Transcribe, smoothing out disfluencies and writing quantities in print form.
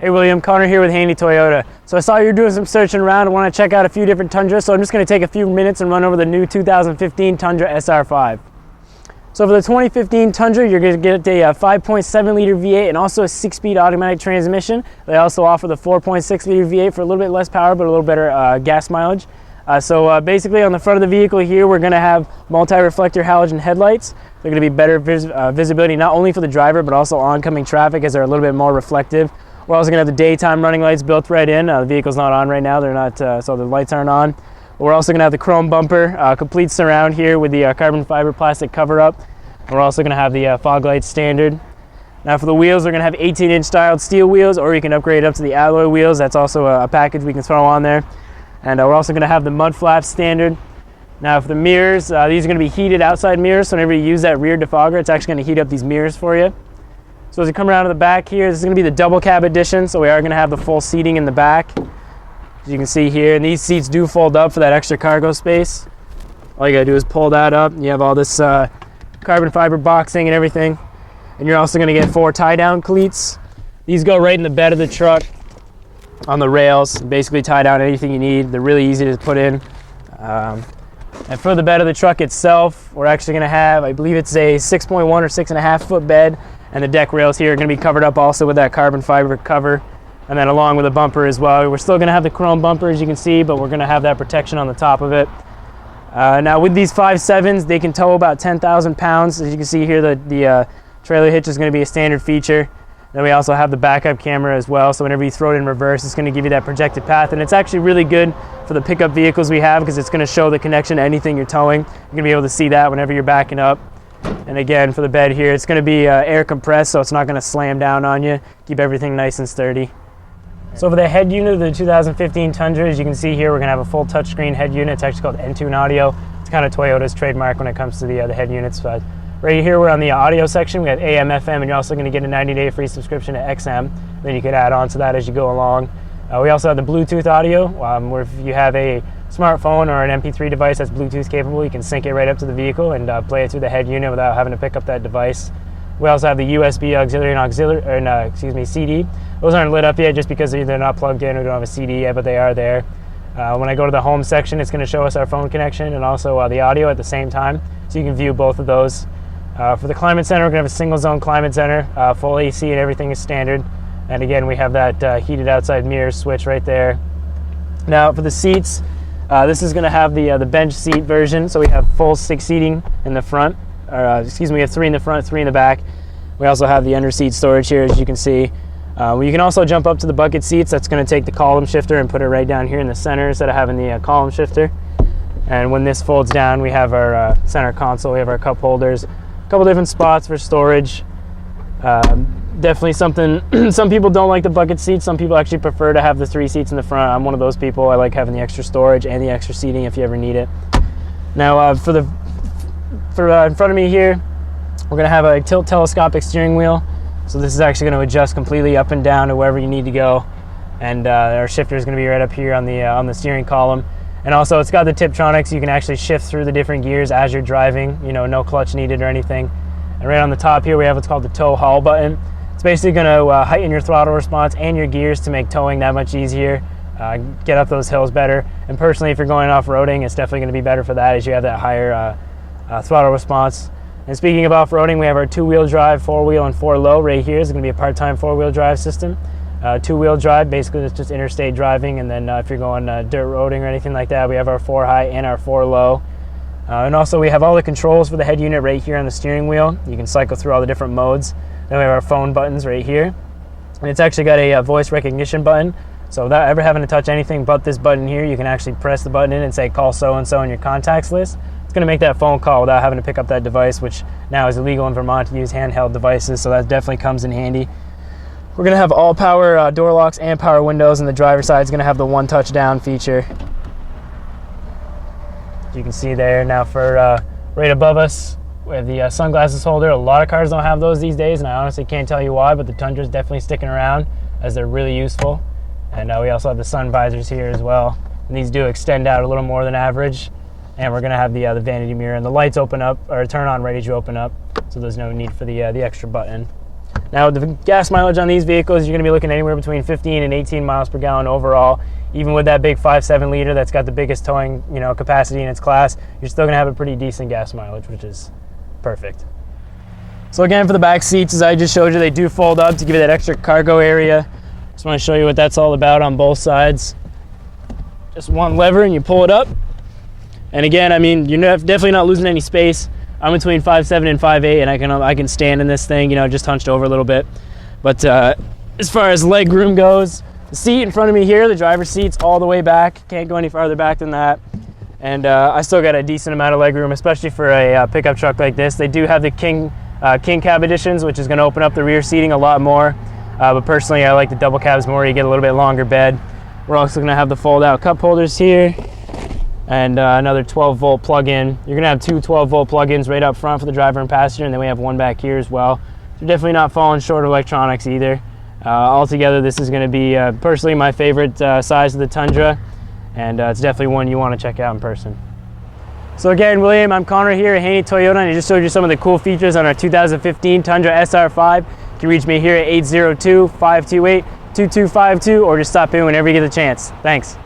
Hey William, Connor here with Handy Toyota. So I saw you're doing some searching around and want to check out a few different Tundras, so I'm just going to take a few minutes and run over the new 2015 Tundra SR5. So for the 2015 Tundra, you're going to get a 5.7 liter V8 and also a 6-speed automatic transmission. They also offer the 4.6 liter V8 for a little bit less power but a little better gas mileage. So basically on the front of the vehicle here, we're going to have multi-reflector halogen headlights. They're going to be better visibility not only for the driver but also oncoming traffic, as they're a little bit more reflective. We're also going to have the daytime running lights built right in. The vehicle's not on right now, they're not, so the lights aren't on. But we're also going to have the chrome bumper, complete surround here with the carbon fiber plastic cover up. We're also going to have the fog lights standard. Now for the wheels, we're going to have 18-inch styled steel wheels, or you can upgrade up to the alloy wheels. That's also a package we can throw on there. And we're also going to have the mud flaps standard. Now for the mirrors, these are going to be heated outside mirrors, so whenever you use that rear defogger, it's actually going to heat up these mirrors for you. So as you come around to the back here, this is going to be the double cab edition, so we are going to have the full seating in the back, as you can see here. And these seats do fold up for that extra cargo space. All you got to do is pull that up. You have all this carbon fiber boxing and everything. And you're also going to get 4 tie-down cleats. These go right in the bed of the truck on the rails, basically tie down anything you need. They're really easy to put in. And for the bed of the truck itself, we're actually going to have, I believe it's a 6.1 or 6.5 foot bed. And the deck rails here are going to be covered up also with that carbon fiber cover, and then along with the bumper as well. We're still going to have the chrome bumper, as you can see, but we're going to have that protection on the top of it. Now with these 5.7s, they can tow about 10,000 pounds. As you can see here, the trailer hitch is going to be a standard feature. Then we also have the backup camera as well, so whenever you throw it in reverse, it's going to give you that projected path. And it's actually really good for the pickup vehicles we have, because it's going to show the connection to anything you're towing. You're going to be able to see that whenever you're backing up. And again, for the bed here, it's going to be air compressed, so it's not going to slam down on you. Keep everything nice and sturdy. So for the head unit of the 2015 Tundra, as you can see here, we're going to have a full touchscreen head unit. It's actually called Entune Audio. It's kind of Toyota's trademark when it comes to the head units. But right here, we're on the audio section. We have AM, FM, and you're also going to get a 90-day free subscription to XM. Then you can add on to that as you go along. We also have the Bluetooth audio, where if you have a smartphone or an MP3 device that's Bluetooth capable, you can sync it right up to the vehicle and play it through the head unit without having to pick up that device. We also have the USB auxiliary and CD. Those aren't lit up yet just because they're not plugged in or don't have a CD yet, but they are there. When I go to the home section, it's going to show us our phone connection and also the audio at the same time, so you can view both of those. For the climate center, we're going to have a single zone climate center, full AC and everything is standard. And again, we have that heated outside mirror switch right there. Now for the seats, this is going to have the bench seat version, so we have full 6 seating in the front. We have 3 in the front, 3 in the back. We also have the under seat storage here, as you can see. You can also jump up to the bucket seats. That's going to take the column shifter and put it right down here in the center instead of having the column shifter. And when this folds down, we have our center console. We have our cup holders, a couple different spots for storage. Definitely something, some people don't like the bucket seats. Some people actually prefer to have the 3 seats in the front. I'm one of those people. I like having the extra storage and the extra seating if you ever need it. Now in front of me here, we're going to have a tilt telescopic steering wheel. So this is actually going to adjust completely up and down to wherever you need to go. And our shifter is going to be right up here on the steering column. And also it's got the Tiptronics. You can actually shift through the different gears as you're driving. You know, no clutch needed or anything. And right on the top here, we have what's called the tow haul button. It's basically going to heighten your throttle response and your gears to make towing that much easier, get up those hills better. And personally, if you're going off-roading, it's definitely going to be better for that, as you have that higher throttle response. And speaking of off-roading, we have our 2-wheel drive, 4-wheel, and 4-low right here. It's going to be a part-time 4-wheel drive system. 2-wheel drive, basically it's just interstate driving, and then if you're going dirt roading or anything like that, we have our 4-high and our 4-low. And also we have all the controls for the head unit right here on the steering wheel. You can cycle through all the different modes. Then we have our phone buttons right here. And it's actually got a voice recognition button. So without ever having to touch anything but this button here, you can actually press the button in and say call so-and-so in your contacts list. It's going to make that phone call without having to pick up that device, which now is illegal in Vermont to use handheld devices, so that definitely comes in handy. We're going to have all power door locks and power windows, and the driver's side is going to have the one touch down feature. You can see there. Now for right above us, we have the sunglasses holder. A lot of cars don't have those these days, and I honestly can't tell you why, but the Tundra is definitely sticking around as they're really useful. And we also have the sun visors here as well. And these do extend out a little more than average. And we're going to have the vanity mirror, and the lights open up or turn on right as you open up, so there's no need for the extra button. Now the gas mileage on these vehicles, you're going to be looking anywhere between 15 and 18 miles per gallon overall. Even with that big 5.7 liter that's got the biggest towing, capacity in its class, you're still going to have a pretty decent gas mileage, which is perfect. So again, for the back seats, as I just showed you, they do fold up to give you that extra cargo area. Just want to show you what that's all about on both sides. Just one lever and you pull it up. And again, I mean, you're definitely not losing any space. I'm between 5'7" and 5'8", and I can stand in this thing, just hunched over a little bit. But as far as leg room goes, the seat in front of me here, the driver's seat's all the way back. Can't go any farther back than that. And I still got a decent amount of leg room, especially for a pickup truck like this. They do have the King Cab editions, which is going to open up the rear seating a lot more. But personally, I like the double cabs more. You get a little bit longer bed. We're also going to have the fold-out cup holders here. And another 12-volt plug-in. You're going to have two 12-volt plug-ins right up front for the driver and passenger, and then we have one back here as well. So you're definitely not falling short of electronics either. Altogether, this is going to be personally my favorite size of the Tundra, and it's definitely one you want to check out in person. So again, William, I'm Connor here at Haney Toyota, and I just showed you some of the cool features on our 2015 Tundra SR5. You can reach me here at 802-528-2252, or just stop in whenever you get the chance. Thanks.